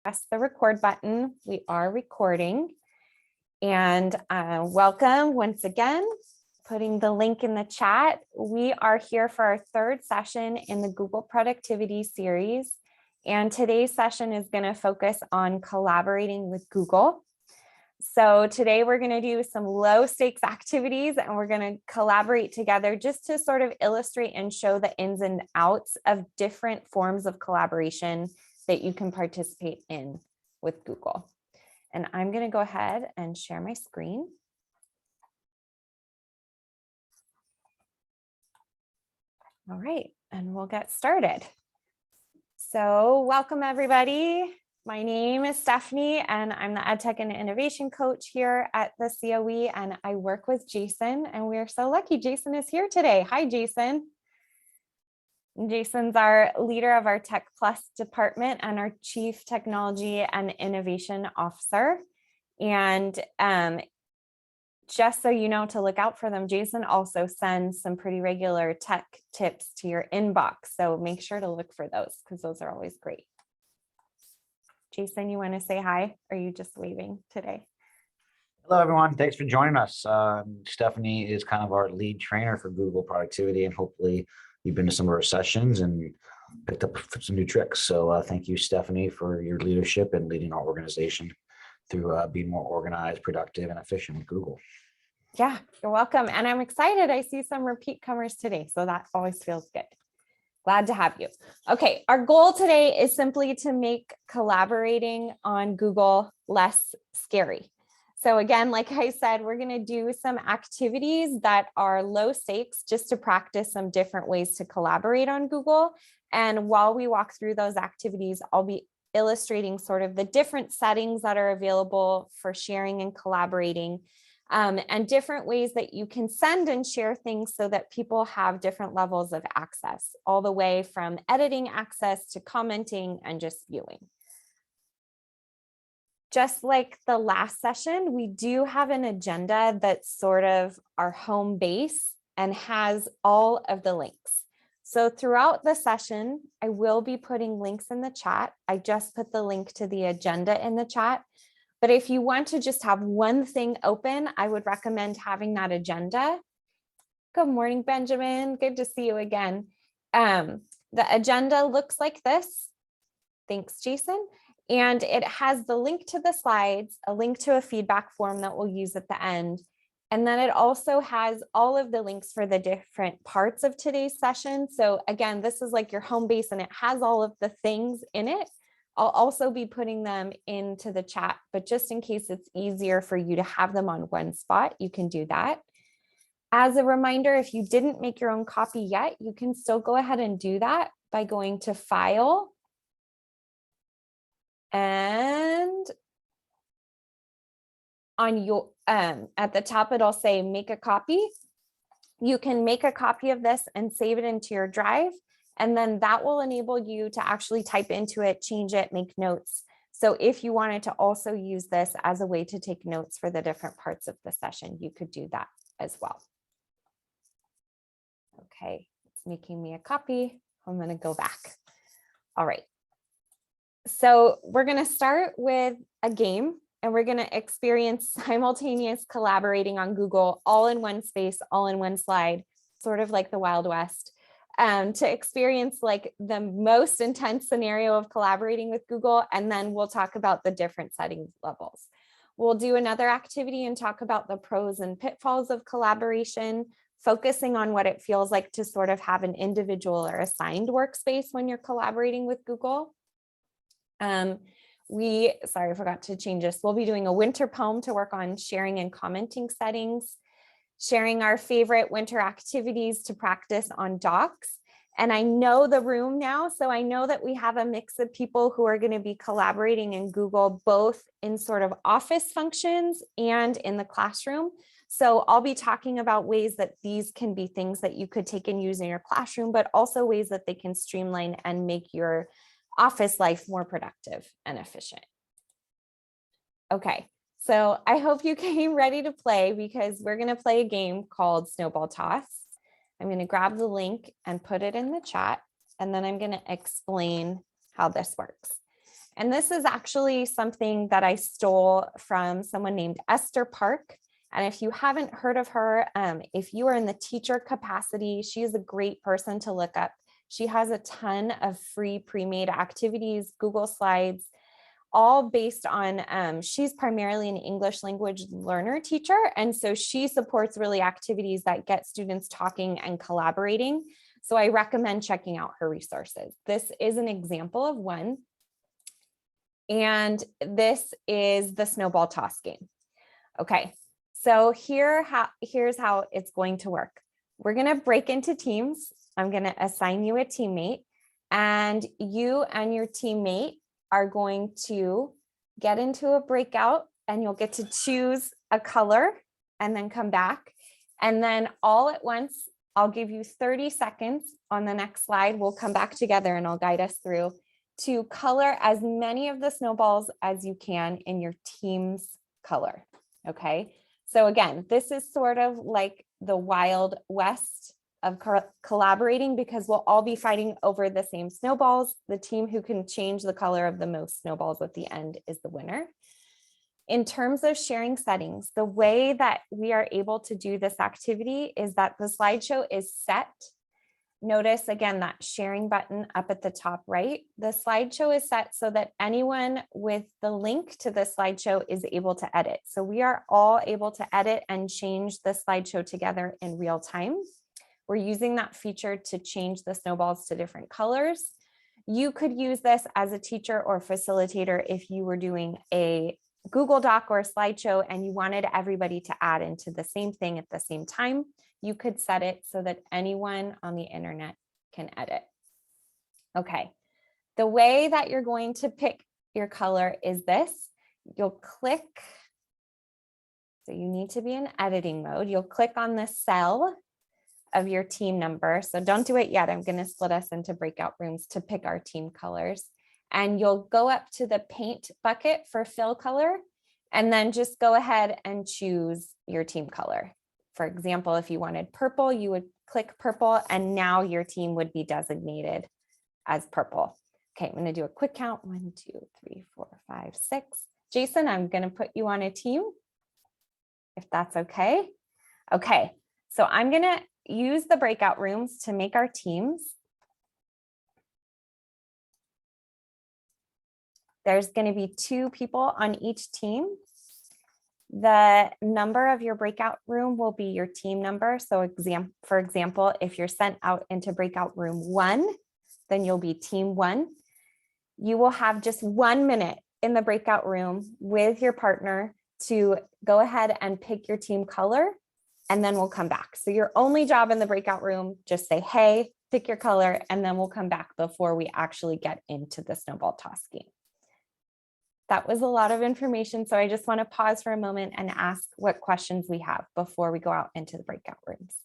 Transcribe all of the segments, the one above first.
press the record button. We are recording. And welcome once again, putting the link in the chat. We are here for our third session in the Google Productivity series. And today's session is going to focus on collaborating with Google. So today we're going to do some low stakes activities and we're going to collaborate together just to sort of illustrate and show the ins and outs of different forms of collaboration that you can participate in with Google. And I'm going to go ahead and share my screen. All right, and we'll get started. So welcome everybody. My name is Stephanie and I'm the EdTech and Innovation Coach here at the COE, and I work with Jason, and we're so lucky Jason is here today. Hi, Jason. Jason's our leader of our Tech Plus department and our Chief Technology and Innovation Officer. And just so you know to look out for them, Jason also sends some pretty regular tech tips to your inbox. So make sure to look for those because those are always great. Jason, you want to say hi? Or are you just waving today? Hello, everyone. Thanks for joining us. Stephanie is kind of our lead trainer for Google Productivity, and hopefully you've been to some of our sessions and picked up some new tricks. So thank you, Stephanie, for your leadership and leading our organization through being more organized, productive, and efficient with Google. Yeah, you're welcome. And I'm excited. I see some repeat comers today, so that always feels good. Glad to have you. Okay, our goal today is simply to make collaborating on Google less scary. So again, like I said, we're going to do some activities that are low stakes just to practice some different ways to collaborate on Google. And while we walk through those activities, I'll be illustrating sort of the different settings that are available for sharing and collaborating, and different ways that you can send and share things so that people have different levels of access, all the way from editing access to commenting and just viewing. Just like the last session, we do have an agenda that's sort of our home base and has all of the links. So throughout the session, I will be putting links in the chat. I just put the link to the agenda in the chat. But if you want to just have one thing open, I would recommend having that agenda. Good morning, Benjamin. Good to see you again. The agenda looks like this. Thanks, Jason. And it has the link to the slides, a link to a feedback form that we'll use at the end. And then it also has all of the links for the different parts of today's session. So again, this is like your home base and it has all of the things in it. I'll also be putting them into the chat, but just in case it's easier for you to have them on one spot, you can do that. As a reminder, if you didn't make your own copy yet, you can still go ahead and do that by going to File, and on your at the top it'll say make a copy. You can make a copy of this and save it into your drive, and then that will enable you to actually type into it, change it, make notes. So if you wanted to also use this as a way to take notes for the different parts of the session, you could do that as well. Okay, it's making me a copy. I'm going to go back. All right. So we're going to start with a game, and we're going to experience simultaneous collaborating on Google all in one space, all in one slide, sort of like the Wild West. To experience like the most intense scenario of collaborating with Google, and then we'll talk about the different settings levels. We'll do another activity and talk about the pros and pitfalls of collaboration, focusing on what it feels like to sort of have an individual or assigned workspace when you're collaborating with Google. Sorry, I forgot to change this. We'll be doing a winter poem to work on sharing and commenting settings, sharing our favorite winter activities to practice on Docs. And I know the room now, so I know that we have a mix of people who are going to be collaborating in Google, both in sort of office functions and in the classroom. So I'll be talking about ways that these can be things that you could take and use in your classroom, but also ways that they can streamline and make your office life more productive and efficient. Okay. So I hope you came ready to play, because we're going to play a game called Snowball Toss. I'm going to grab the link and put it in the chat, and then I'm going to explain how this works. And this is actually something that I stole from someone named Esther Park. And if you haven't heard of her, if you are in the teacher capacity, she is a great person to look up. She has a ton of free pre-made activities, Google Slides, all based on, she's primarily an English language learner teacher. And so she supports really activities that get students talking and collaborating. So I recommend checking out her resources. This is an example of one. And this is the snowball toss game. Okay, so here's how it's going to work. We're going to break into teams. I'm going to assign you a teammate, and you and your teammate are going to get into a breakout, and you'll get to choose a color and then come back. And then all at once, I'll give you 30 seconds on the next slide. We'll come back together and I'll guide us through to color as many of the snowballs as you can in your team's color. Okay, so again, this is sort of like the Wild West of collaborating, because we'll all be fighting over the same snowballs. The team who can change the color of the most snowballs at the end is the winner. In terms of sharing settings, the way that we are able to do this activity is that the slideshow is set. Notice again that sharing button up at the top right. The slideshow is set so that anyone with the link to the slideshow is able to edit. So we are all able to edit and change the slideshow together in real time. We're using that feature to change the snowballs to different colors. You could use this as a teacher or facilitator if you were doing a Google Doc or a slideshow and you wanted everybody to add into the same thing at the same time. You could set it so that anyone on the internet can edit. Okay, the way that you're going to pick your color is this. You'll click, so you need to be in editing mode. You'll click on the cell of your team number. So don't do it yet. I'm going to split us into breakout rooms to pick our team colors. And you'll go up to the paint bucket for fill color, and then just go ahead and choose your team color. For example, if you wanted purple, you would click purple, and now your team would be designated as purple. Okay, I'm going to do a quick count. 1, 2, 3, 4, 5, 6. Jason, I'm going to put you on a team, if that's okay. Okay, so I'm going to use the breakout rooms to make our teams. There's going to be 2 people on each team. The number of your breakout room will be your team number. So for example, if you're sent out into breakout room 1, then you'll be team 1. You will have just 1 minute in the breakout room with your partner to go ahead and pick your team color, and then we'll come back. So your only job in the breakout room, just say, hey, pick your color, and then we'll come back before we actually get into the snowball toss game. That was a lot of information, so I just want to pause for a moment and ask what questions we have before we go out into the breakout rooms.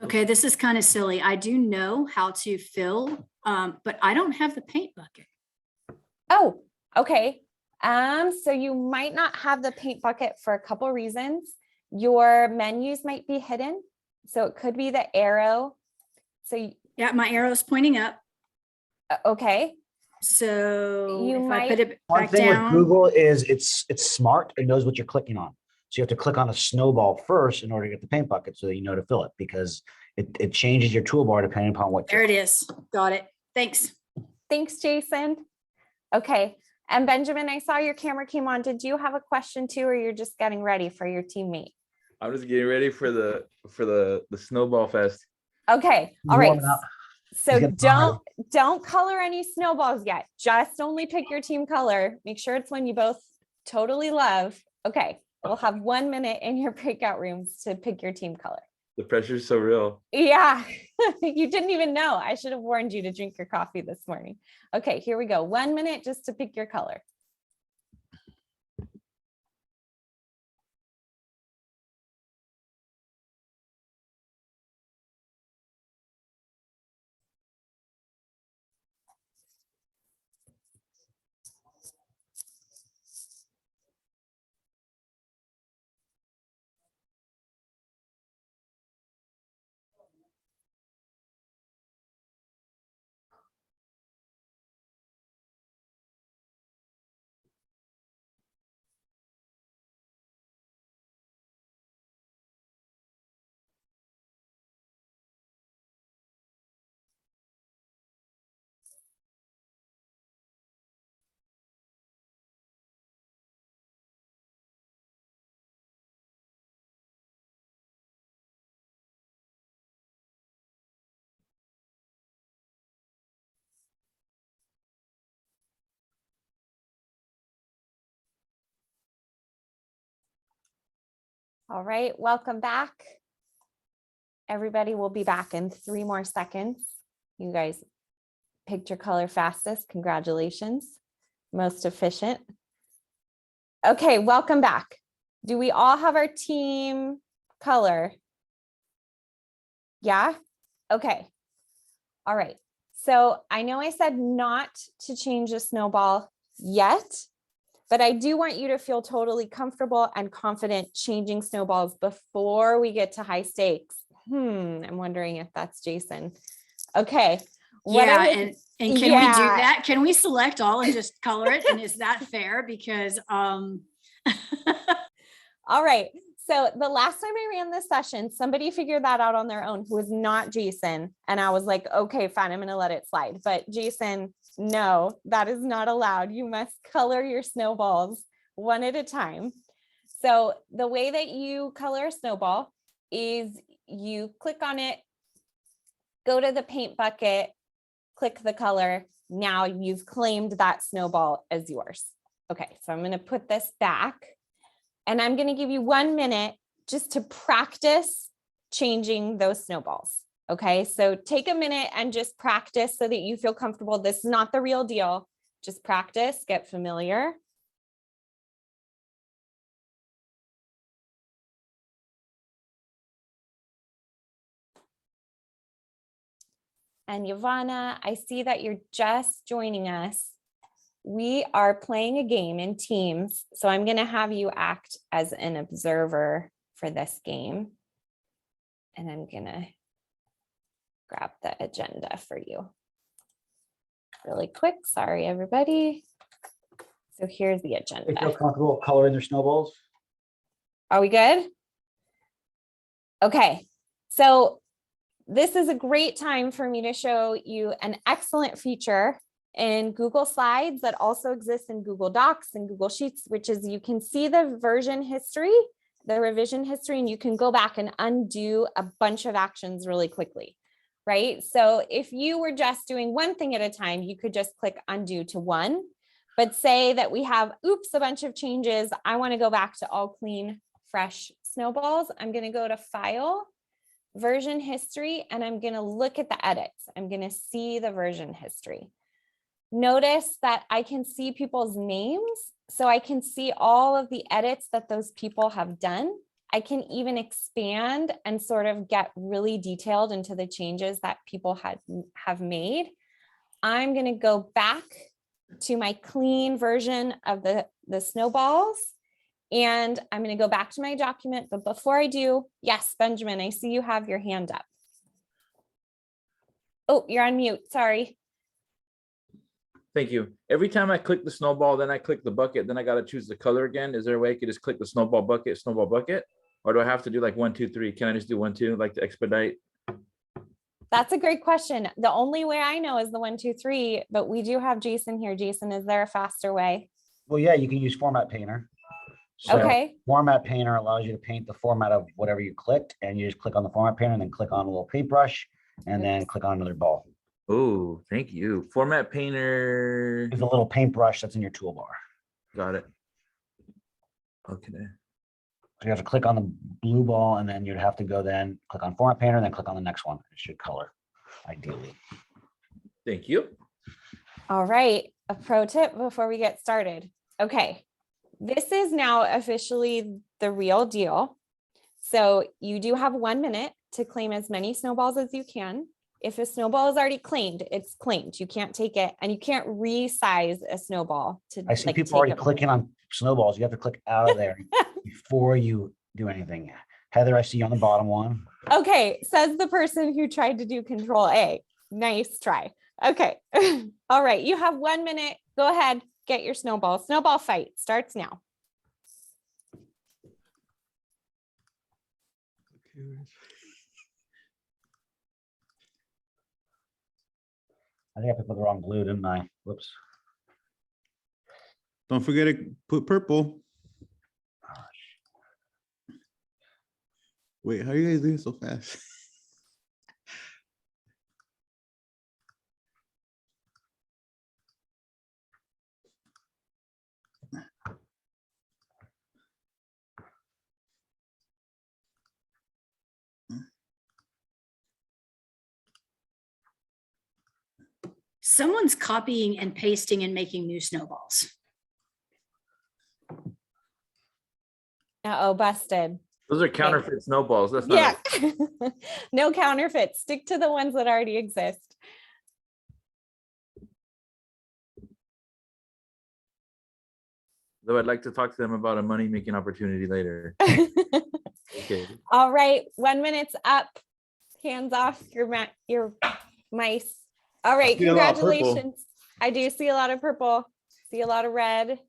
Okay, this is kind of silly. I do know how to fill, but I don't have the paint bucket. Oh, okay. So you might not have the paint bucket for a couple reasons. Your menus might be hidden, so it could be the arrow. So Yeah, my arrow's pointing up. Okay. So You if might- I put it One back thing down. with Google is it's smart. It knows what you're clicking on. So you have to click on a snowball first in order to get the paint bucket so that you know to fill it, because it changes your toolbar depending upon what. There it is. Got it. Thanks. Thanks, Jason. Okay. And Benjamin, I saw your camera came on. Did you have a question too, or you're just getting ready for your teammate? I'm just getting ready for the snowball fest. Okay. He's All right. warming up. So He's getting don't color any snowballs yet. Just only pick your team color. Make sure it's one you both totally love. Okay. We'll have 1 minute in your breakout rooms to pick your team color. The pressure's so real. Yeah, you didn't even know. I should have warned you to drink your coffee this morning. Okay, here we go. 1 minute just to pick your color. All right, welcome back. Everybody will be back in 3 more seconds. You guys picked your color fastest. Congratulations. Most efficient. Okay, welcome back. Do we all have our team color? Yeah? Okay. All right. So I know I said not to change the snowball yet, but I do want you to feel totally comfortable and confident changing snowballs before we get to high stakes. I'm wondering if that's Jason. Okay. What Yeah, I would- and can we do Yeah. that? Can we select all and just color it? And is that fair? Because All right. So the last time I ran this session, somebody figured that out on their own who was not Jason. And I was like, okay, fine, I'm going to let it slide. But Jason, no, that is not allowed. You must color your snowballs one at a time. So the way that you color a snowball is you click on it, go to the paint bucket, click the color. Now you've claimed that snowball as yours. Okay, so I'm going to put this back. And I'm going to give you 1 minute just to practice changing those snowballs. Okay, so take a minute and just practice so that you feel comfortable. This is not the real deal. Just practice, get familiar. And Yvonne, I see that you're just joining us. We are playing a game in teams. So I'm going to have you act as an observer for this game. And I'm going to grab the agenda for you really quick. Sorry, everybody. So here's the They feel agenda. comfortable coloring their snowballs? Are we good? Okay, so this is a great time for me to show you an excellent feature in Google Slides that also exists in Google Docs and Google Sheets, which is you can see the version history, the revision history, and you can go back and undo a bunch of actions really quickly, right? So if you were just doing one thing at a time, you could just click undo to one, but say that we have, oops, a bunch of changes. I want to go back to all clean, fresh snowballs. I'm going to go to File, Version History, and I'm going to look at the edits. I'm going to see the version history. Notice that I can see people's names, so I can see all of the edits that those people have done. I can even expand and sort of get really detailed into the changes that people have made. I'm going to go back to my clean version of the snowballs, and I'm going to go back to my document. But before I do, yes, Benjamin, I see you have your hand up. Oh, you're on mute. Sorry. Thank you. Every time I click the snowball, then I click the bucket, then I got to choose the color again. Is there a way I could just click the snowball bucket? Or do I have to do like 1, 2, 3? Can I just do 1, 2, like to expedite? That's a great question. The only way I know is the 1, 2, 3, but we do have Jason here. Jason, is there a faster way? Well, yeah, you can use Format Painter. So Okay. Format Painter allows you to paint the format of whatever you clicked, and you just click on the Format Painter and then click on a little paintbrush and then click on another ball. Oh, thank you. Format Painter. There's a little paintbrush that's in your toolbar. Got it. Okay. So you have to click on the blue ball, and then you'd have to go then click on Format Painter and then click on the next one. It should color, ideally. Thank you. All right. A pro tip before we get started. Okay. This is now officially the real deal. So you do have 1 minute to claim as many snowballs as you can. If a snowball is already claimed, it's claimed. You can't take it, and you can't resize a snowball to I see like, people take already it. clicking on snowballs. You have to click out of there before you do anything. Heather, I see you on the bottom one. Okay, says the person who tried to do Control A. Nice try. Okay. All right, you have 1 minute. Go ahead, get your snowball. Snowball fight starts now. I think I put the wrong blue, didn't I? Whoops. Don't forget to put purple. Wait, how are you guys doing so fast? Someone's copying and pasting and making new snowballs. Uh-oh, busted. Those are counterfeit snowballs. That's not Yeah. it. No counterfeits. Stick to the ones that already exist. Though I'd like to talk to them about a money-making opportunity later. Okay. All right, 1 minute's up. Hands off your mice. All right, see a lot of purple. congratulations. I do see a lot of purple, see a lot of red.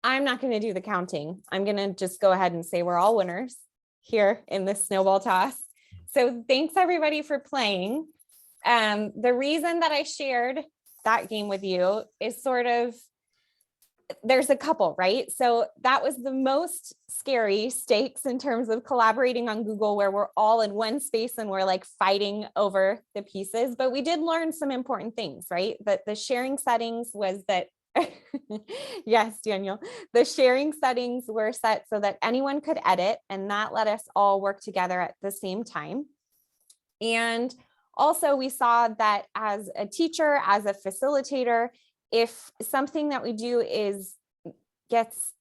I'm not going to do the counting. I'm going to just go ahead and say we're all winners here in this snowball toss. So thanks everybody for playing. The reason that I shared that game with you is sort of, there's a couple, right? So that was the most scary stakes in terms of collaborating on Google, where we're all in one space and we're like fighting over the pieces. But we did learn some important things, right? That the sharing settings was that, yes, Daniel, the sharing settings were set so that anyone could edit, and that let us all work together at the same time. And also we saw that as a teacher, as a facilitator, if something that we do gets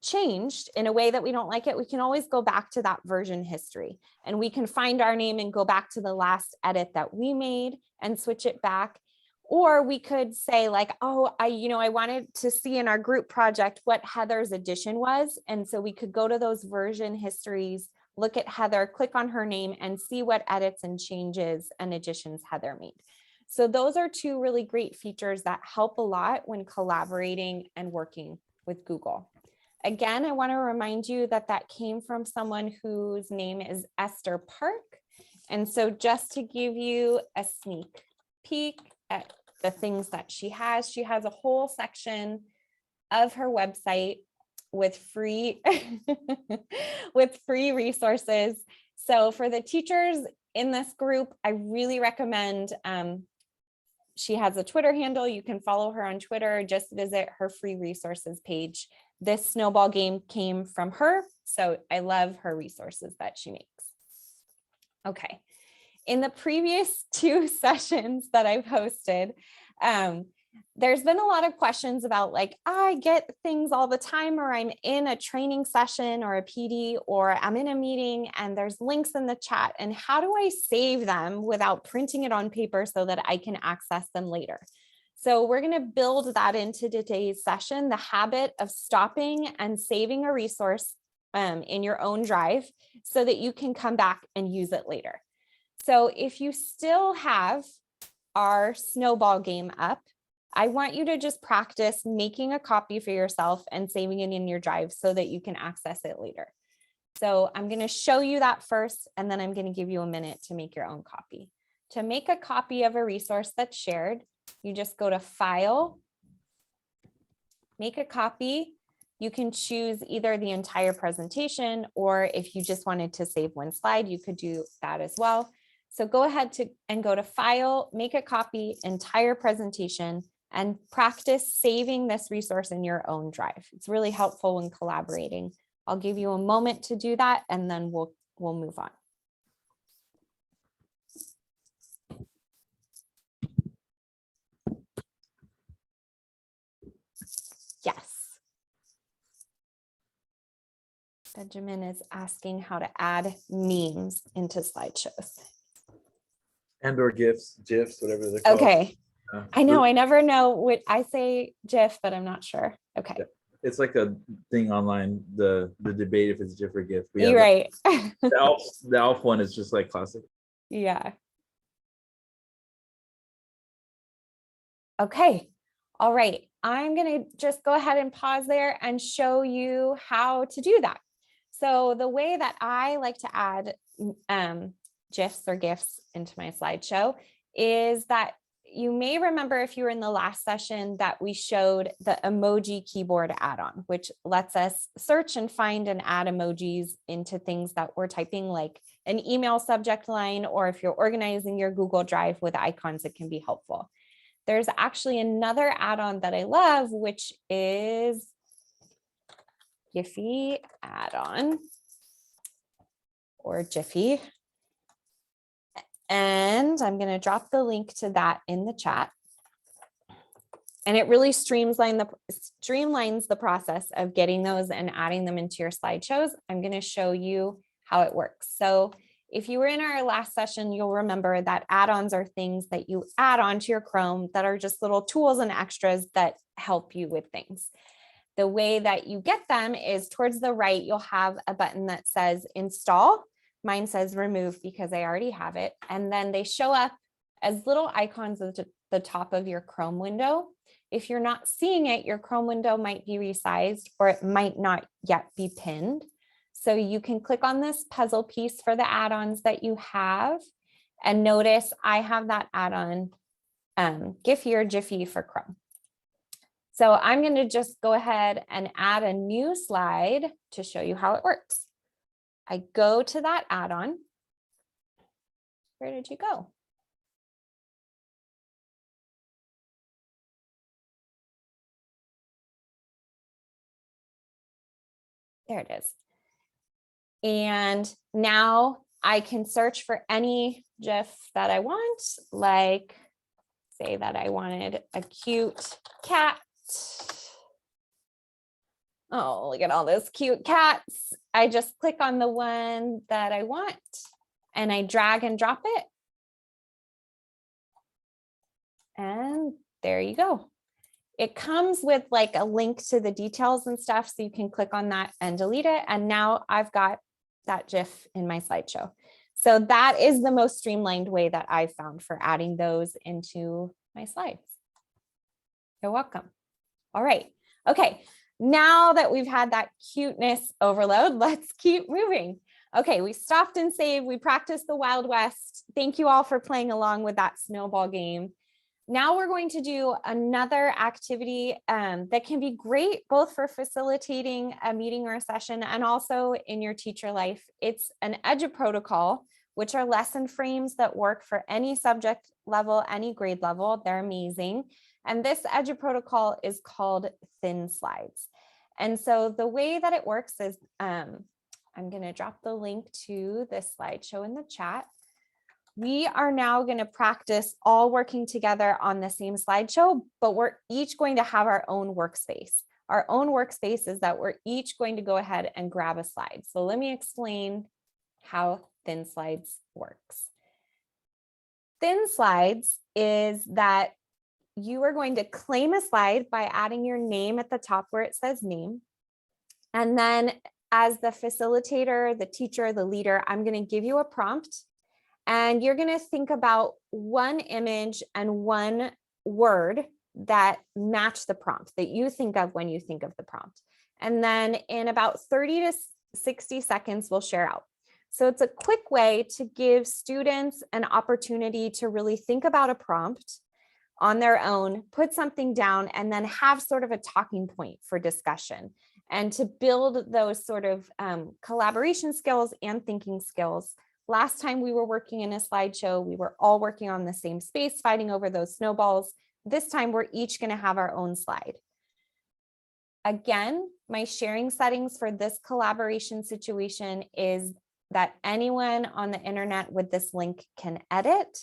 changed in a way that we don't like it, we can always go back to that version history, and we can find our name and go back to the last edit that we made and switch it back. Or we could say like, oh, I wanted to see in our group project what Heather's addition was. And so we could go to those version histories, look at Heather, click on her name, and see what edits and changes and additions Heather made. So those are two really great features that help a lot when collaborating and working with Google. Again, I want to remind you that that came from someone whose name is Esther Park. And so just to give you a sneak peek at the things that she has a whole section of her website with free with free resources. So for the teachers in this group, I really recommend, she has a Twitter handle. You can follow her on Twitter. Just visit her free resources page. This snowball game came from her, so I love her resources that she makes. Okay. In the previous 2 sessions that I've hosted, there's been a lot of questions about like, I get things all the time, or I'm in a training session or a PD, or I'm in a meeting and there's links in the chat, and how do I save them without printing it on paper so that I can access them later? So we're going to build that into today's session, the habit of stopping and saving a resource in your own drive so that you can come back and use it later. So if you still have our snowball game up, I want you to just practice making a copy for yourself and saving it in your drive so that you can access it later. So I'm going to show you that first, and then I'm going to give you a minute to make your own copy. To make a copy of a resource that's shared, you just go to File, Make a Copy. You can choose either the entire presentation, or if you just wanted to save one slide, you could do that as well. So go ahead and go to File, Make a Copy, Entire Presentation, and practice saving this resource in your own drive. It's really helpful when collaborating. I'll give you a moment to do that, and then we'll move on. Yes. Benjamin is asking how to add memes into slideshows. And/or GIFs, whatever they're called. Okay. I know, I never know what I say GIF, but I'm not sure. Okay. Yeah. It's like a thing online, the debate if it's GIF or GIF. You're right. The ALF one is just like classic. Yeah. Okay. All right. I'm going to just go ahead and pause there and show you how to do that. So the way that I like to add GIFs or GIFs into my slideshow is that you may remember, if you were in the last session, that we showed the emoji keyboard add-on, which lets us search and find and add emojis into things that we're typing, like an email subject line, or if you're organizing your Google Drive with icons, it can be helpful. There's actually another add-on that I love, which is Giphy add-on, or Jiffy. And I'm going to drop the link to that in the chat. And it really streamlines the process of getting those and adding them into your slideshows. I'm going to show you how it works. So if you were in our last session, you'll remember that add-ons are things that you add onto your Chrome that are just little tools and extras that help you with things. The way that you get them is towards the right, you'll have a button that says install. Mine says remove because I already have it. And then they show up as little icons at the top of your Chrome window. If you're not seeing it, your Chrome window might be resized or it might not yet be pinned. So you can click on this puzzle piece for the add-ons that you have. And notice I have that add-on Giphy or Jiffy for Chrome. So I'm going to just go ahead and add a new slide to show you how it works. I go to that add-on. Where did you go? There it is. And now I can search for any GIF that I want, like say that I wanted a cute cat. Oh, look at all those cute cats. I just click on the one that I want and I drag and drop it. And there you go. It comes with like a link to the details and stuff, so you can click on that and delete it. And now I've got that GIF in my slideshow. So that is the most streamlined way that I've found for adding those into my slides. You're welcome. All right. Okay. Now that we've had that cuteness overload, let's keep moving. Okay, we stopped and saved. We practiced the Wild West. Thank you all for playing along with that snowball game. Now we're going to do another activity that can be great both for facilitating a meeting or a session and also in your teacher life. It's an EduProtocol, which are lesson frames that work for any subject level, any grade level. They're amazing. And this EduProtocol is called Thin Slides. And so the way that it works is I'm going to drop the link to this slideshow in the chat. We are now going to practice all working together on the same slideshow, but we're each going to have our own workspace. Our own workspace is that we're each going to go ahead and grab a slide. So let me explain how Thin Slides works. Thin Slides is that you are going to claim a slide by adding your name at the top where it says name. And then as the facilitator, the teacher, the leader, I'm going to give you a prompt. And you're going to think about one image and one word that match the prompt that you think of when you think of the prompt. And then in about 30 to 60 seconds, we'll share out. So it's a quick way to give students an opportunity to really think about a prompt on their own, put something down, and then have sort of a talking point for discussion and to build those sort of collaboration skills and thinking skills. Last time we were working in a slideshow, we were all working on the same space, fighting over those snowballs. This time we're each going to have our own slide. Again, my sharing settings for this collaboration situation is that anyone on the internet with this link can edit.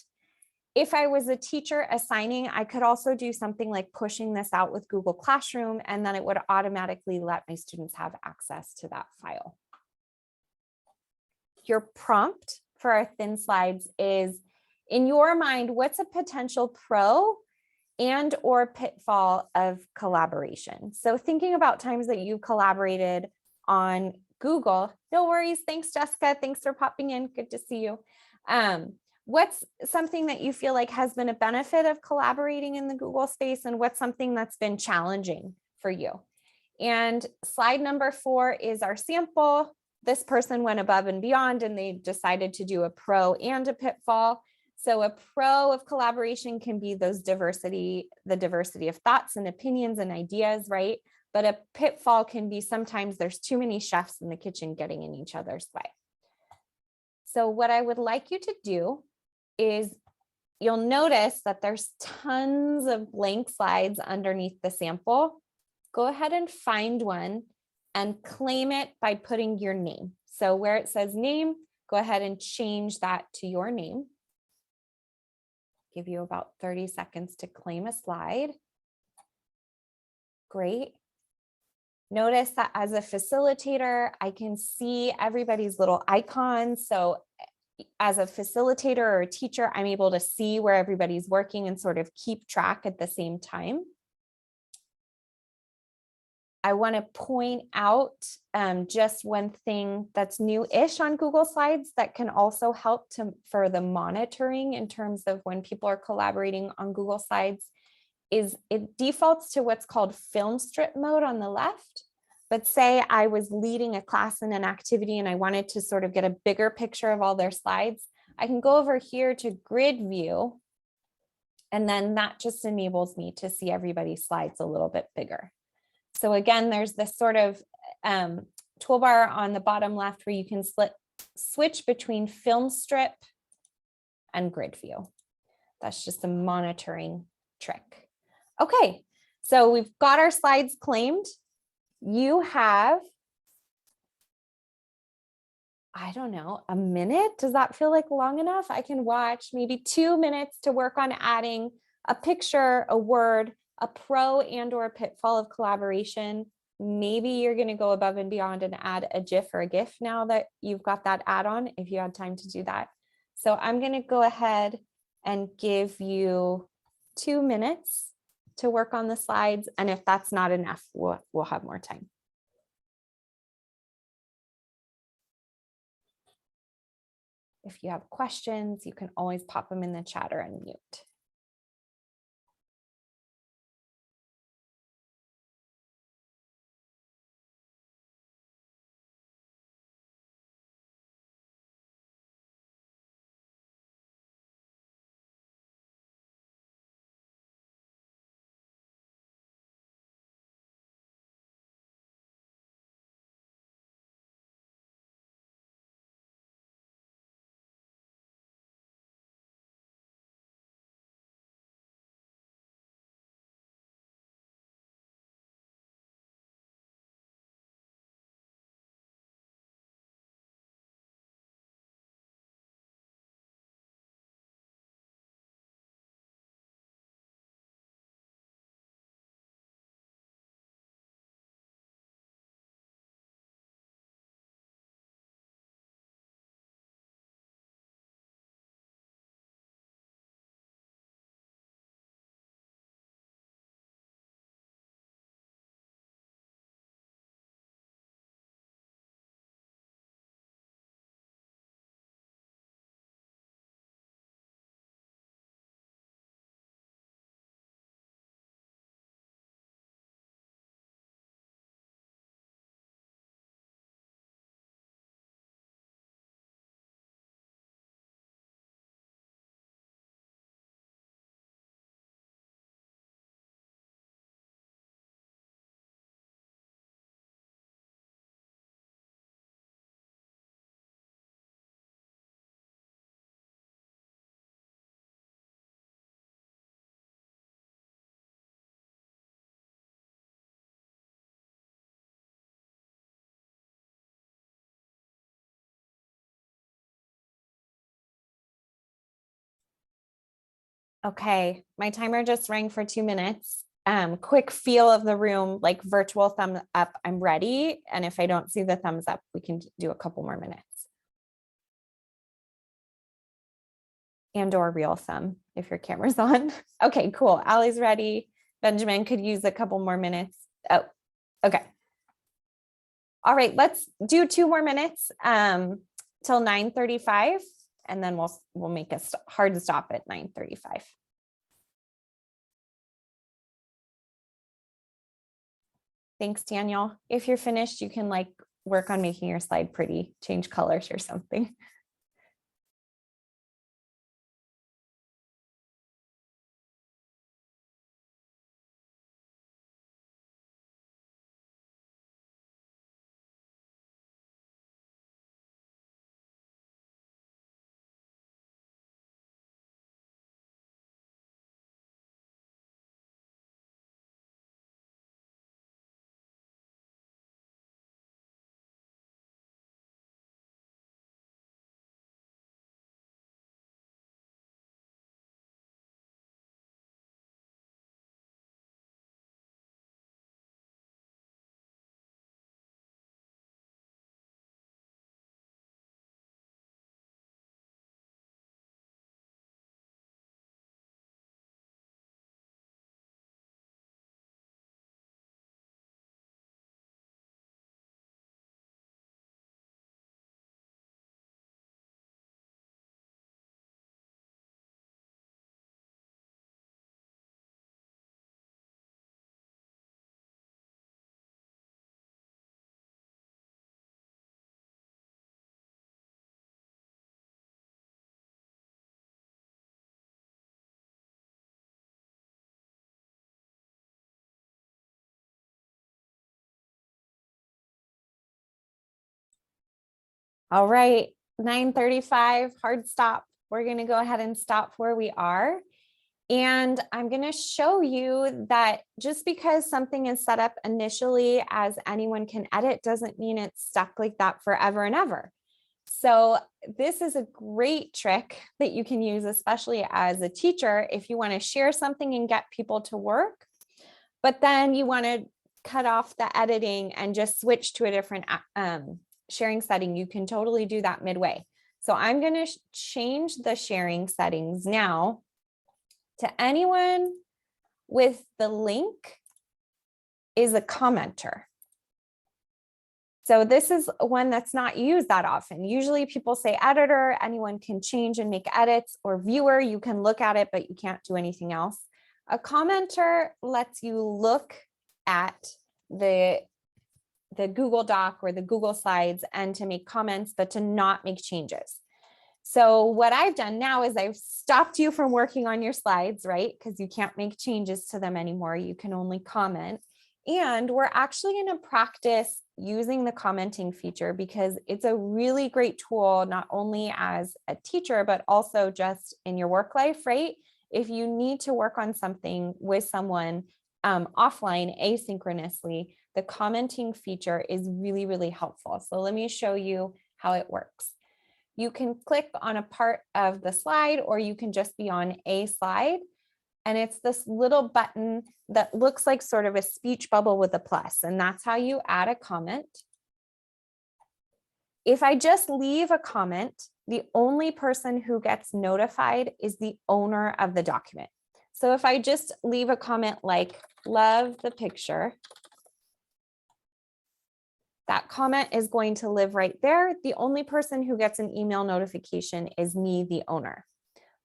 If I was a teacher assigning, I could also do something like pushing this out with Google Classroom, and then it would automatically let my students have access to that file. Your prompt for our Thin Slides is, in your mind, what's a potential pro and or pitfall of collaboration? So thinking about times that you collaborated on Google, no worries. Thanks, Jessica. Thanks for popping in. Good to see you. What's something that you feel like has been a benefit of collaborating in the Google space, and what's something that's been challenging for you? And slide number 4 is our sample. This person went above and beyond and they decided to do a pro and a pitfall. So a pro of collaboration can be those the diversity of thoughts and opinions and ideas, right? But a pitfall can be sometimes there's too many chefs in the kitchen getting in each other's way. So what I would like you to do is you'll notice that there's tons of blank slides underneath the sample. Go ahead and find one and claim it by putting your name. So where it says name, go ahead and change that to your name. give you about 30 seconds to claim a slide. Great. Notice that as a facilitator, I can see everybody's little icons. So as a facilitator or a teacher, I'm able to see where everybody's working and sort of keep track at the same time. I want to point out just one thing that's new-ish on Google Slides that can also help for the monitoring in terms of when people are collaborating on Google Slides is it defaults to what's called film strip mode on the left. But say I was leading a class in an activity and I wanted to sort of get a bigger picture of all their slides, I can go over here to grid view. And then that just enables me to see everybody's slides a little bit bigger. So again, there's this sort of toolbar on the bottom left where you can switch between film strip and grid view. That's just a monitoring trick. Okay, so we've got our slides claimed. You have, I don't know, a minute? Does that feel like long enough? I can watch maybe 2 minutes to work on adding a picture, a word, a pro and or pitfall of collaboration. Maybe you're going to go above and beyond and add a GIF or a GIF now that you've got that add-on, if you had time to do that. So I'm going to go ahead and give you 2 minutes to work on the slides. And if that's not enough, we'll have more time. If you have questions, you can always pop them in the chat or unmute. Okay, my timer just rang for 2 minutes. Quick feel of the room, like virtual thumb up, I'm ready. And if I don't see the thumbs up, we can do a couple more minutes. And or real thumb if your camera's on. Okay, cool. Allie's ready. Benjamin could use a couple more minutes. Oh, okay. All right, let's do 2 more minutes till 9:35. And then we'll make a hard stop at 9:35. Thanks, Daniel. If you're finished, you can like work on making your slide pretty, change colors or something. All right, 9:35, hard stop. We're going to go ahead and stop where we are. And I'm going to show you that just because something is set up initially as anyone can edit doesn't mean it's stuck like that forever and ever. So this is a great trick that you can use, especially as a teacher, if you want to share something and get people to work, but then you want to cut off the editing and just switch to a different sharing setting. You can totally do that midway. So I'm going to change the sharing settings now to anyone with the link is a commenter. So this is one that's not used that often. Usually people say editor, anyone can change and make edits, or viewer, you can look at it, but you can't do anything else. A commenter lets you look at the Google Doc or the Google Slides and to make comments, but to not make changes. So what I've done now is I've stopped you from working on your slides, right? Because you can't make changes to them anymore. You can only comment. And we're actually going to practice using the commenting feature because it's a really great tool, not only as a teacher, but also just in your work life, right? If you need to work on something with someone offline asynchronously, the commenting feature is really, really helpful. So let me show you how it works. You can click on a part of the slide, or you can just be on a slide. And it's this little button that looks like sort of a speech bubble with a plus, and that's how you add a comment. If I just leave a comment, the only person who gets notified is the owner of the document. So if I just leave a comment like, love the picture, that comment is going to live right there. The only person who gets an email notification is me, the owner.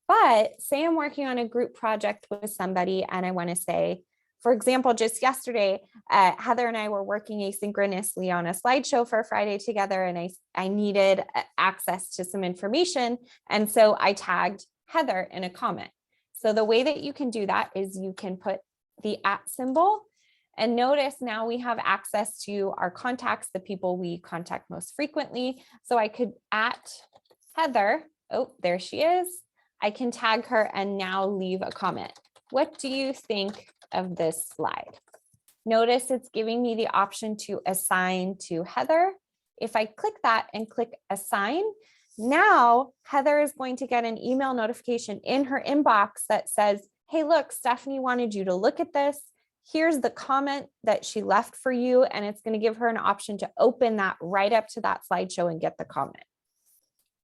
But say I'm working on a group project with somebody and I want to say, for example, just yesterday, Heather and I were working asynchronously on a slideshow for Friday together, and I needed access to some information. And so I tagged Heather in a comment. So the way that you can do that is you can put the @ symbol, and notice now we have access to our contacts, the people we contact most frequently. So I could @ Heather, oh, there she is. I can tag her and now leave a comment. What do you think of this slide? Notice it's giving me the option to assign to Heather. If I click that and click assign, now Heather is going to get an email notification in her inbox that says, hey, look, Stephanie wanted you to look at this. Here's the comment that she left for you. And it's going to give her an option to open that right up to that slideshow and get the comment.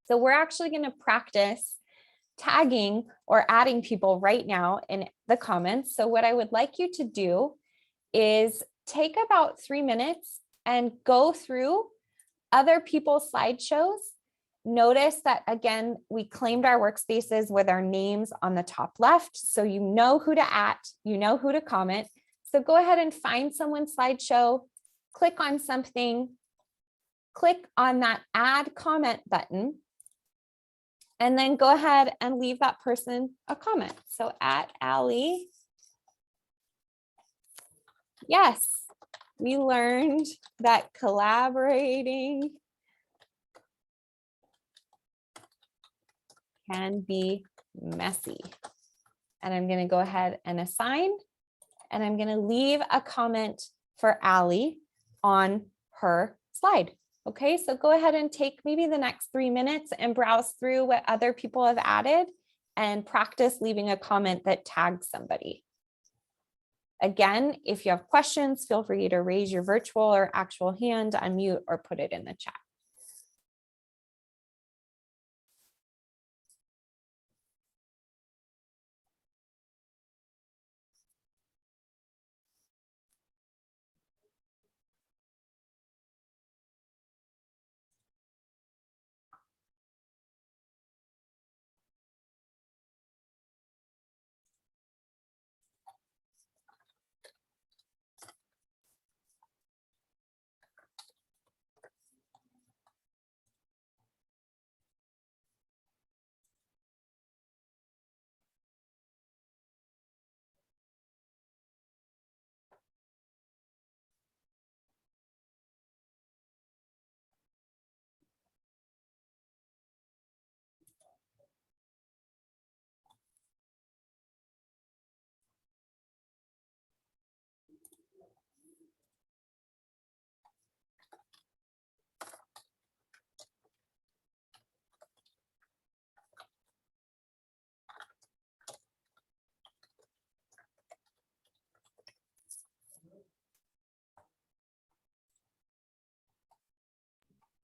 So we're actually going to practice tagging or adding people right now in the comments. So what I would like you to do is take about 3 minutes and go through other people's slideshows. Notice that, again, we claimed our workspaces with our names on the top left. So you know who to @, you know who to comment. So go ahead and find someone's slideshow, click on something, click on that add comment button, and then go ahead and leave that person a comment. So @Allie. Yes, we learned that collaborating can be messy. And I'm going to go ahead and assign, and I'm going to leave a comment for Allie on her slide. Okay, so go ahead and take maybe the next 3 minutes and browse through what other people have added and practice leaving a comment that tags somebody. Again, if you have questions, feel free to raise your virtual or actual hand, unmute, or put it in the chat.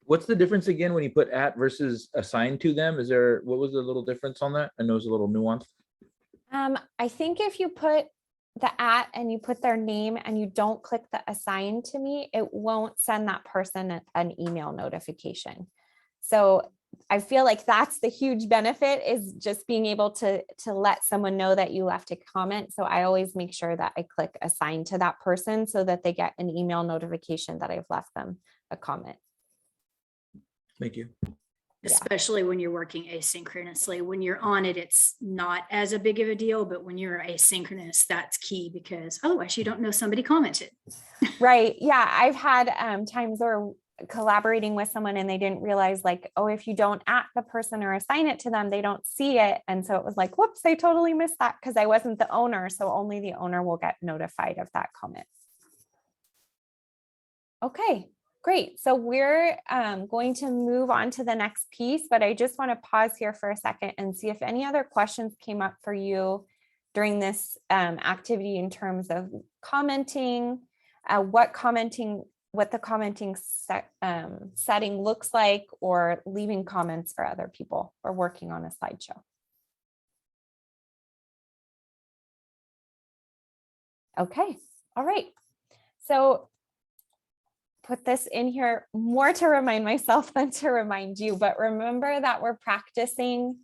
What's the difference again when you put at versus assigned to them? Is there, what was the little difference on that? I know it's a little nuance. I think if you put the at and you put their name and you don't click the assign to me, it won't send that person an email notification. So I feel like that's the huge benefit, is just being able to let someone know that you left a comment. So I always make sure that I click assign to that person so that they get an email notification that I've left them a comment. Thank you. Yeah. Especially when you're working asynchronously. When you're on it, it's not as a big of a deal, but when you're asynchronous, that's key, because otherwise you don't know somebody commented. Right. Yeah. I've had times where collaborating with someone and they didn't realize, like, oh, if you don't at the person or assign it to them, they don't see it. And so it was like, whoops, I totally missed that because I wasn't the owner. So only the owner will get notified of that comment. Okay, great. So we're going to move on to the next piece, but I just want to pause here for a second and see if any other questions came up for you during this activity in terms of commenting, what the commenting setting looks like, or leaving comments for other people, or working on a slideshow. Okay, all right. So put this in here more to remind myself than to remind you, but remember that we're practicing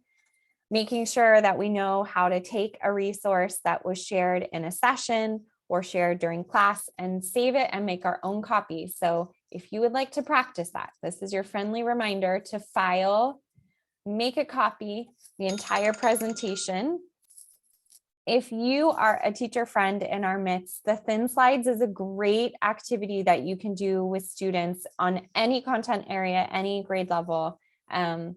making sure that we know how to take a resource that was shared in a session or shared during class and save it and make our own copy. So if you would like to practice that, this is your friendly reminder to file, make a copy, the entire presentation. If you are a teacher friend in our midst, the Thin Slides is a great activity that you can do with students on any content area, any grade level. And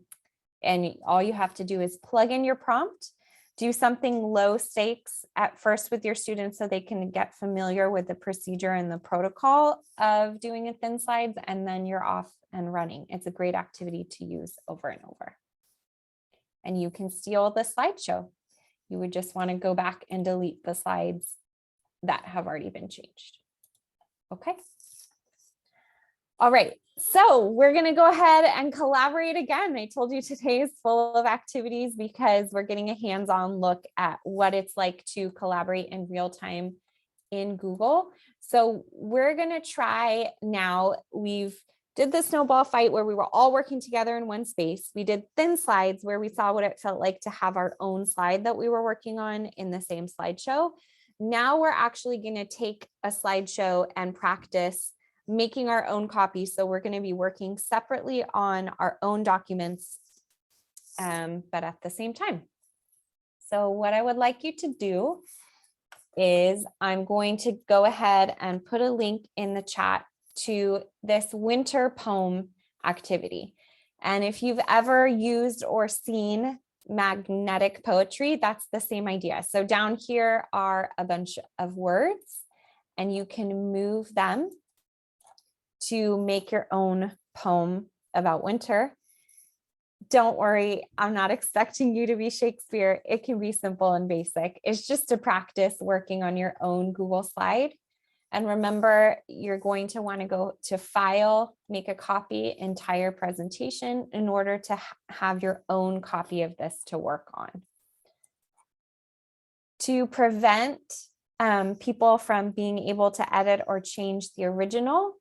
all you have to do is plug in your prompt, do something low stakes at first with your students so they can get familiar with the procedure and the protocol of doing a Thin Slides, and then you're off and running. It's a great activity to use over and over. And you can steal the slideshow. You would just want to go back and delete the slides that have already been changed. Okay. All right, so we're going to go ahead and collaborate again. I told you today is full of activities because we're getting a hands-on look at what it's like to collaborate in real time in Google. So we're going to try now. We've did the snowball fight where we were all working together in one space. We did Thin Slides where we saw what it felt like to have our own slide that we were working on in the same slideshow. Now we're actually going to take a slideshow and practice making our own copy. So we're going to be working separately on our own documents, but at the same time. So what I would like you to do is I'm going to go ahead and put a link in the chat to this winter poem activity. And if you've ever used or seen magnetic poetry, that's the same idea. So down here are a bunch of words and you can move them to make your own poem about winter. Don't worry, I'm not expecting you to be Shakespeare. It can be simple and basic. It's just to practice working on your own Google slide. And remember, you're going to want to go to File, make a copy, entire presentation in order to have your own copy of this to work on. To prevent people from being able to edit or change the original,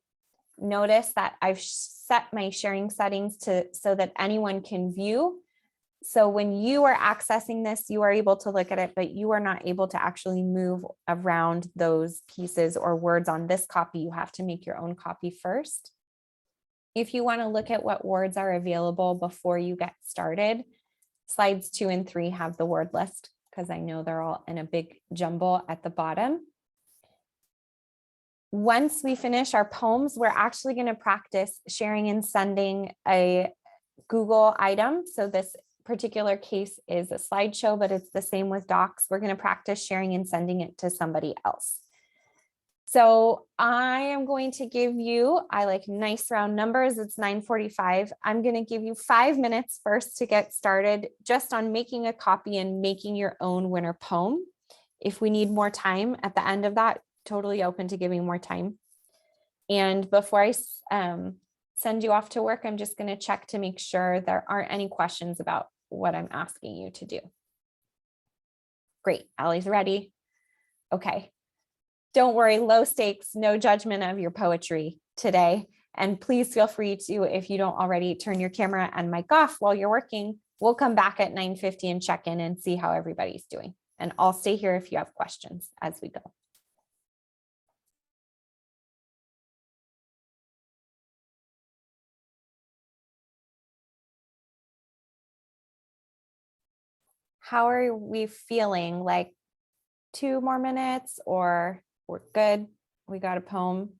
notice that I've set my sharing settings so that anyone can view. So when you are accessing this, you are able to look at it, but you are not able to actually move around those pieces or words on this copy. You have to make your own copy first. If you want to look at what words are available before you get started, slides 2 and 3 have the word list because I know they're all in a big jumble at the bottom. Once we finish our poems, we're actually going to practice sharing and sending a Google item. So this particular case is a slideshow, but it's the same with docs. We're going to practice sharing and sending it to somebody else. So I am going to give you, I like nice round numbers. It's 9:45. I'm going to give you 5 minutes first to get started just on making a copy and making your own winter poem. If we need more time at the end of that, totally open to giving more time. And before I send you off to work, I'm just going to check to make sure there aren't any questions about what I'm asking you to do. Great, Allie's ready. Okay. Don't worry, low stakes, no judgment of your poetry today. And please feel free to, if you don't already, turn your camera and mic off while you're working. We'll come back at 9:50 and check in and see how everybody's doing. And I'll stay here if you have questions as we go. How are we feeling? Like 2 more minutes, or we're good? We got a poem?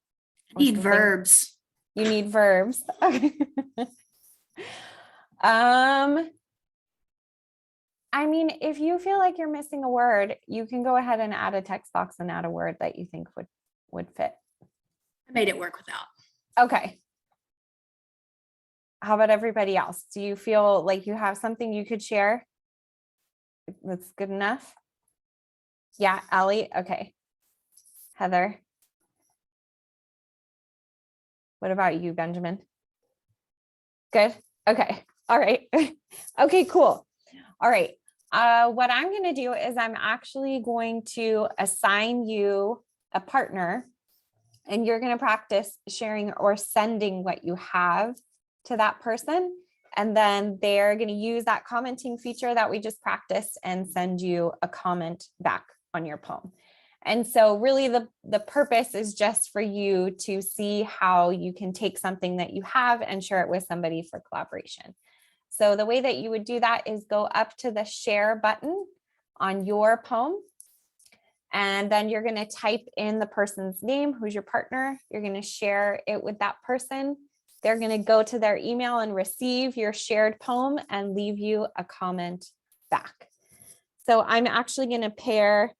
or Need something? verbs. You need verbs. Okay. I mean, if you feel like you're missing a word, you can go ahead and add a text box and add a word that you think would fit. I made it work without. Okay. How about everybody else? Do you feel like you have something you could share? That's good enough? Yeah, Allie? Okay. Heather? What about you, Benjamin? Good? Okay. All right. Okay, cool. All right. What I'm going to do is I'm actually going to assign you a partner, and you're going to practice sharing or sending what you have to that person. And then they're going to use that commenting feature that we just practiced and send you a comment back on your poem. And so really the purpose is just for you to see how you can take something that you have and share it with somebody for collaboration. So the way that you would do that is go up to the share button on your poem. And then you're going to type in the person's name, who's your partner. You're going to share it with that person. They're going to go to their email and receive your shared poem and leave you a comment back. So I'm actually going to pair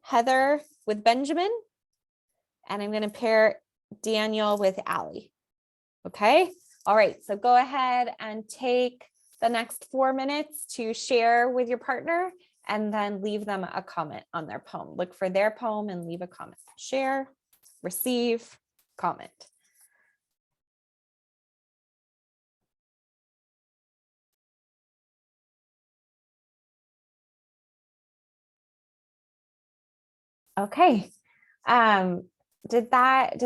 Heather with Benjamin, and I'm going to pair Daniel with Allie. Okay. All right. So go ahead and take the next 4 minutes to share with your partner, and then leave them a comment on their poem. Look for their poem and leave a comment. Share, receive, comment. Okay. Did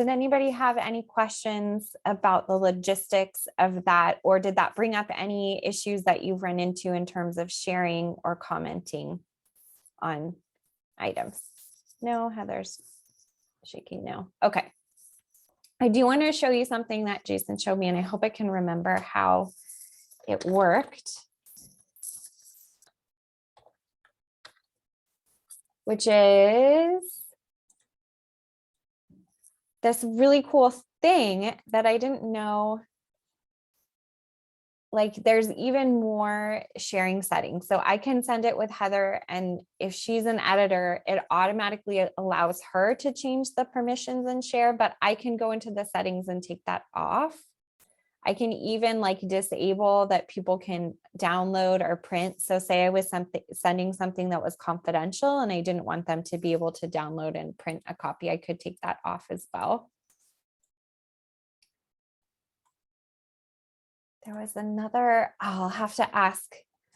anybody have any questions about the logistics of that, or did that bring up any issues that you've run into in terms of sharing or commenting on items? No, Heather's shaking no. Okay. I do want to show you something that Jason showed me, and I hope I can remember how it worked, which is this really cool thing that I didn't know. Like there's even more sharing settings. So I can send it with Heather, and if she's an editor, it automatically allows her to change the permissions and share, but I can go into the settings and take that off. I can even like disable that people can download or print. So say I was sending something that was confidential and I didn't want them to be able to download and print a copy, I could take that off as well. There was another, I'll have to ask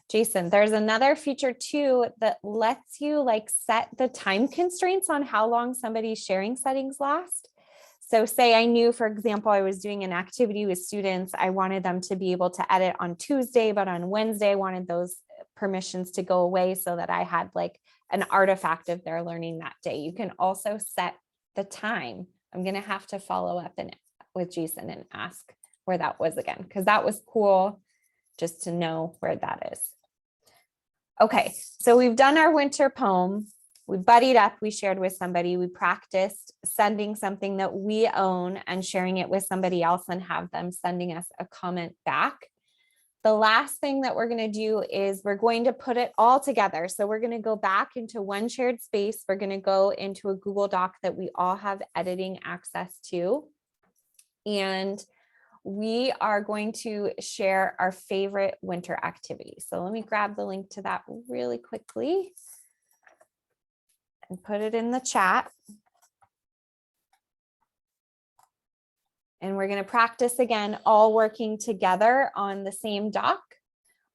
Jason, there's another feature too that lets you like set the time constraints on how long somebody's sharing settings last. So say I knew, for example, I was doing an activity with students, I wanted them to be able to edit on Tuesday, but on Wednesday, I wanted those permissions to go away so that I had like an artifact of their learning that day. You can also set the time. I'm going to have to follow up with Jason and ask where that was again, because that was cool just to know where that is. Okay, so we've done our winter poem. We buddied up, we shared with somebody, we practiced sending something that we own and sharing it with somebody else and have them sending us a comment back. The last thing that we're going to do is we're going to put it all together. So we're going to go back into one shared space. We're going to go into a Google Doc that we all have editing access to. And we are going to share our favorite winter activity. So let me grab the link to that really quickly and put it in the chat. And we're going to practice again, all working together on the same doc.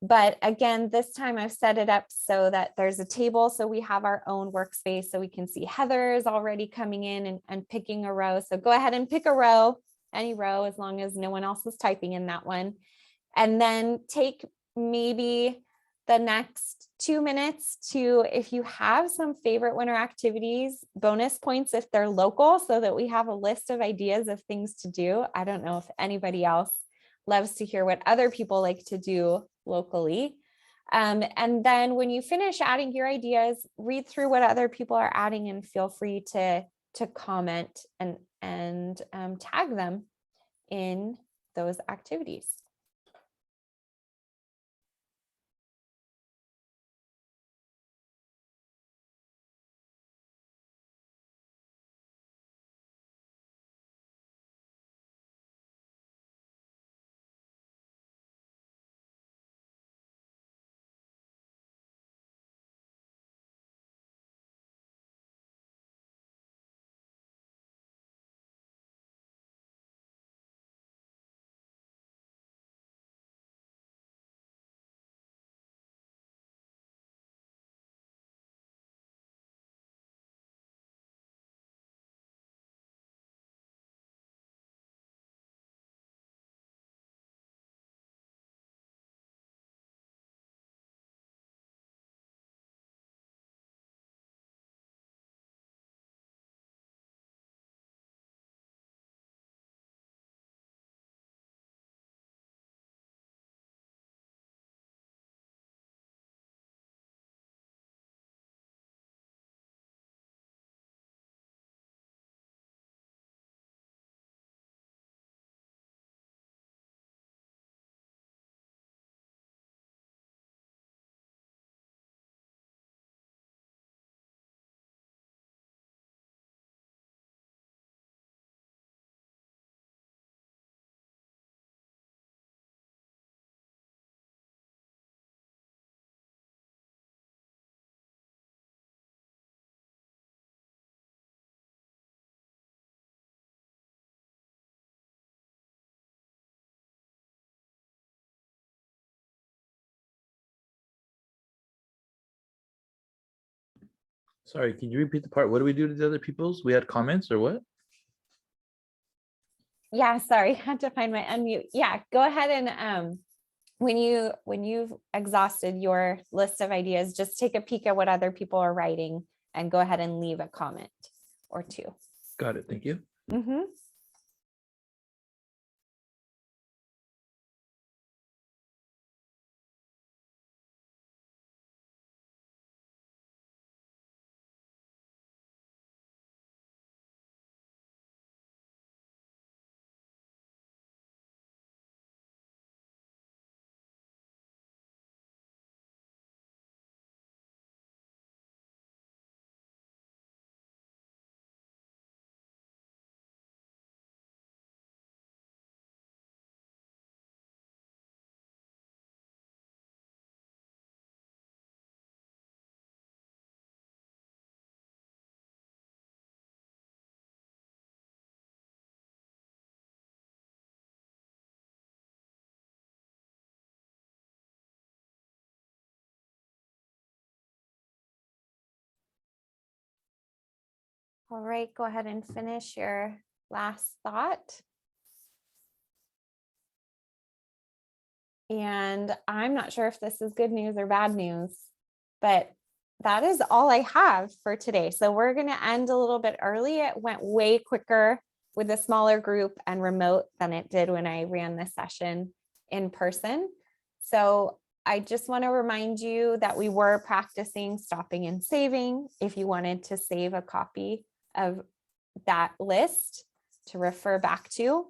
But again, this time I've set it up so that there's a table. So we have our own workspace so we can see Heather is already coming in and picking a row. So go ahead and pick a row, any row, as long as no one else is typing in that one. And then take maybe the next 2 minutes to, if you have some favorite winter activities, bonus points if they're local, so that we have a list of ideas of things to do. I don't know if anybody else loves to hear what other people like to do locally. And then when you finish adding your ideas, read through what other people are adding and feel free to comment and tag them in those activities. Sorry, can you repeat the part? What do we do to the other people's? We had comments or what? Yeah, sorry, I had to find my unmute. Yeah, go ahead and when you've exhausted your list of ideas, just take a peek at what other people are writing and go ahead and leave a comment or two. Got it. Thank you. Mhm. All right, go ahead and finish your last thought. And I'm not sure if this is good news or bad news, but that is all I have for today. So we're going to end a little bit early. It went way quicker with a smaller group and remote than it did when I ran the session in person. So I just want to remind you that we were practicing stopping and saving. If you wanted to save a copy of that list to refer back to,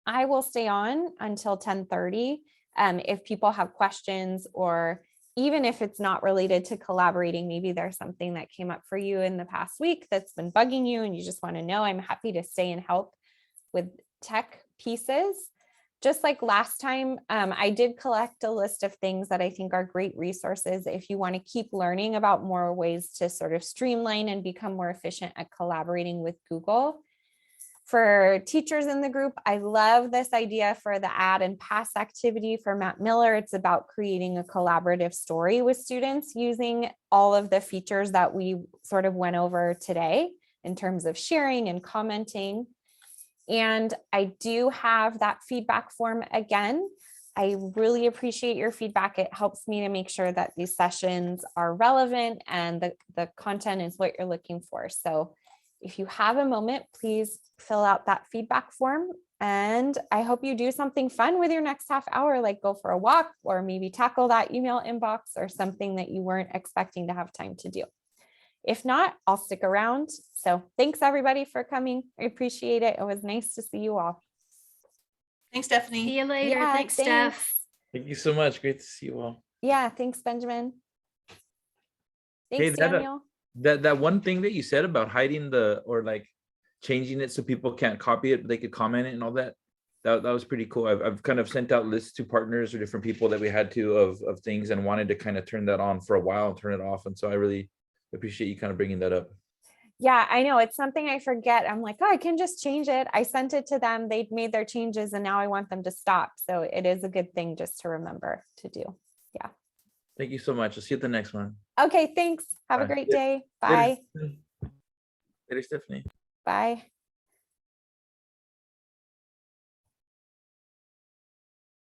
I will stay on until 10:30. If people have questions, or even if it's not related to collaborating, maybe there's something that came up for you in the past week that's been bugging you and you just want to know, I'm happy to stay and help with tech pieces. Just like last time, I did collect a list of things that I think are great resources if you want to keep learning about more ways to sort of streamline and become more efficient at collaborating with Google. For teachers in the group, I love this idea for the add and pass activity for Matt Miller. It's about creating a collaborative story with students using all of the features that we sort of went over today in terms of sharing and commenting. And I do have that feedback form again. I really appreciate your feedback. It helps me to make sure that these sessions are relevant and the content is what you're looking for. So if you have a moment, please fill out that feedback form. And I hope you do something fun with your next half hour, like go for a walk or maybe tackle that email inbox or something that you weren't expecting to have time to do. If not, I'll stick around. So thanks everybody for coming. I appreciate it. It was nice to see you all. Thanks, Stephanie. See you later. Yeah, Thanks, Steph. Thank you so much. Great to see you all. Yeah, thanks, Benjamin. Hey, Thanks, that, Daniel. That one thing that you said about hiding or like changing it so people can't copy it, but they could comment it and all that. That was pretty cool. I've kind of sent out lists to partners or different people that we had to of things and wanted to kind of turn that on for a while and turn it off. And so I really appreciate you kind of bringing that up. Yeah, I know. It's something I forget. I'm like, oh, I can just change it. I sent it to them. They'd made their changes and now I want them to stop. So it is a good thing just to remember to do. Thank you so much. I'll see you at the next one. Okay, thanks. Have a Bye. great day. Later. Bye. Later, Stephanie. Bye.